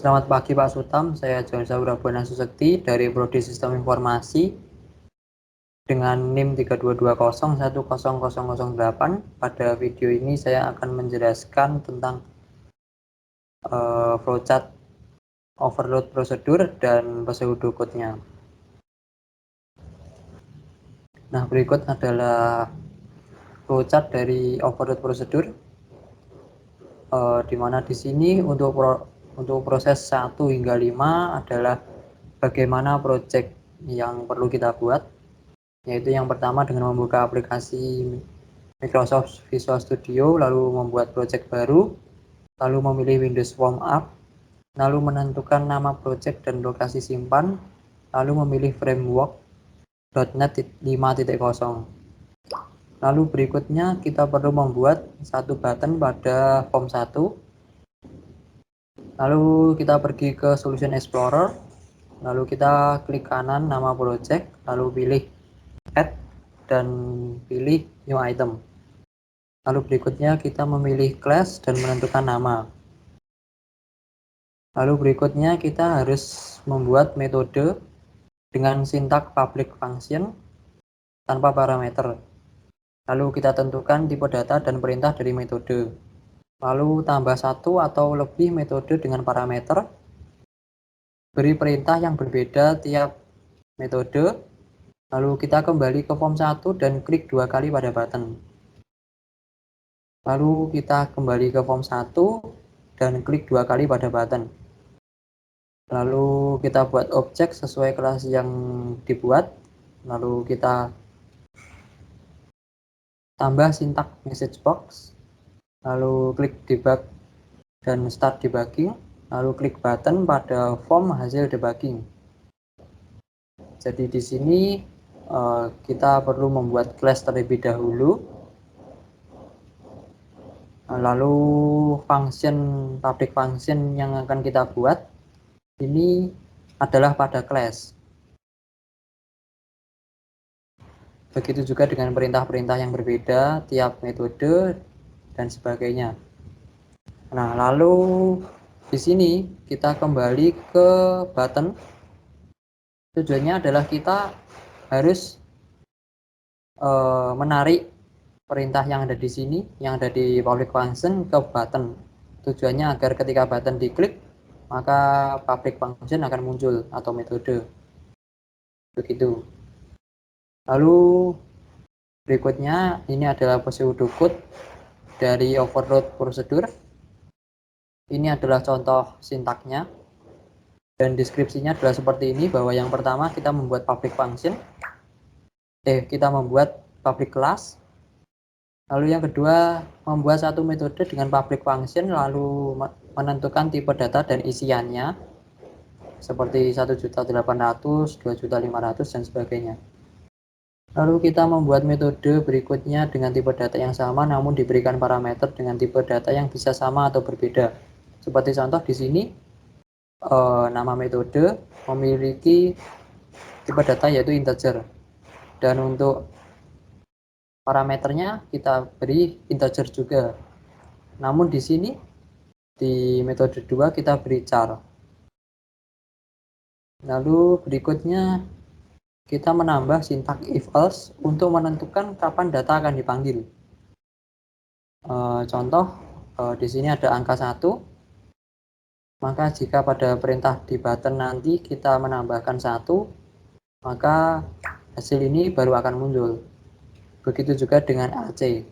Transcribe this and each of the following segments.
Selamat pagi Pak Sutam, saya John Saura Buana Susekti dari Prodi Sistem Informasi dengan NIM 322010008. Pada video ini saya akan menjelaskan tentang flowchart overload prosedur dan pseudocode-nya. Nah, berikut adalah flowchart dari overload prosedur, di mana di sini untuk proses 1 hingga 5 adalah bagaimana project yang perlu kita buat, yaitu yang pertama dengan membuka aplikasi Microsoft Visual Studio, lalu membuat project baru, lalu memilih Windows Warm Up, lalu menentukan nama project dan lokasi simpan, lalu memilih framework .NET 5.0. Lalu berikutnya kita perlu membuat satu button pada form 1. Lalu kita pergi ke Solution Explorer, lalu kita klik kanan nama project, lalu pilih Add dan pilih New Item. Lalu berikutnya kita memilih class dan menentukan nama. Lalu berikutnya kita harus membuat metode dengan sintak public function tanpa parameter. Lalu kita tentukan tipe data dan perintah dari metode. Lalu tambah satu atau lebih metode dengan parameter. Beri perintah yang berbeda tiap metode. Lalu kita kembali ke form 1 dan klik 2 kali pada button. Lalu kita kembali ke form 1 dan klik 2 kali pada button. Lalu kita buat objek sesuai kelas yang dibuat. Lalu kita tambah sintak message box. Lalu klik debug dan start debugging. Lalu klik button pada form hasil debugging. Jadi di sini kita perlu membuat class terlebih dahulu. Lalu public function yang akan kita buat ini adalah pada class. Begitu juga dengan perintah-perintah yang berbeda tiap metode dan sebagainya. Nah, lalu di sini kita kembali ke button. Tujuannya adalah kita harus menarik perintah yang ada di sini, yang ada di public function ke button. Tujuannya agar ketika button diklik, maka public function akan muncul atau metode. Begitu. Lalu berikutnya ini adalah pseudocode dari overload prosedur. Ini adalah contoh sintaknya dan deskripsinya adalah seperti ini, bahwa yang pertama kita membuat public function, kita membuat public class. Lalu yang kedua membuat satu metode dengan public function, lalu menentukan tipe data dan isiannya seperti 1.800.000, 2.500.000 dan sebagainya. Lalu kita membuat metode berikutnya dengan tipe data yang sama namun diberikan parameter dengan tipe data yang bisa sama atau berbeda. Seperti contoh di sini, nama metode memiliki tipe data yaitu integer. Dan untuk parameternya kita beri integer juga. Namun di sini di metode 2 kita beri char. Lalu berikutnya kita menambah sintak if else untuk menentukan kapan data akan dipanggil. Contoh di sini ada angka 1, maka jika pada perintah di button nanti kita menambahkan 1, maka hasil ini baru akan muncul. Begitu juga dengan AC.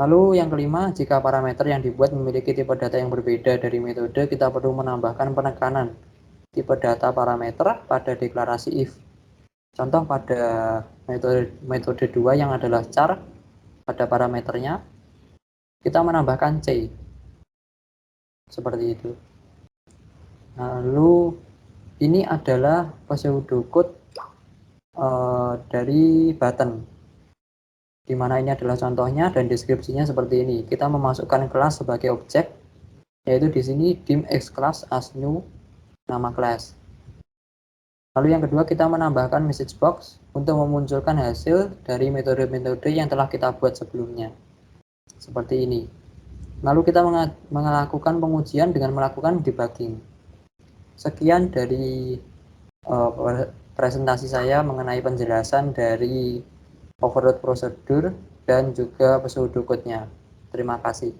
Lalu yang kelima, jika parameter yang dibuat memiliki tipe data yang berbeda dari metode, kita perlu menambahkan penekanan tipe data parameter pada deklarasi if. Contoh pada metode 2 yang adalah char, pada parameternya kita menambahkan C. Seperti itu. Lalu ini adalah pseudocode dari button, di mana ini adalah contohnya dan deskripsinya seperti ini. Kita memasukkan kelas sebagai objek, yaitu di sini dim x class as new nama kelas. Lalu yang kedua kita menambahkan message box untuk memunculkan hasil dari metode-metode yang telah kita buat sebelumnya. Seperti ini. Lalu kita melakukan pengujian dengan melakukan debugging. Sekian dari presentasi saya mengenai penjelasan dari overload prosedur dan juga pseudocode-nya. Terima kasih.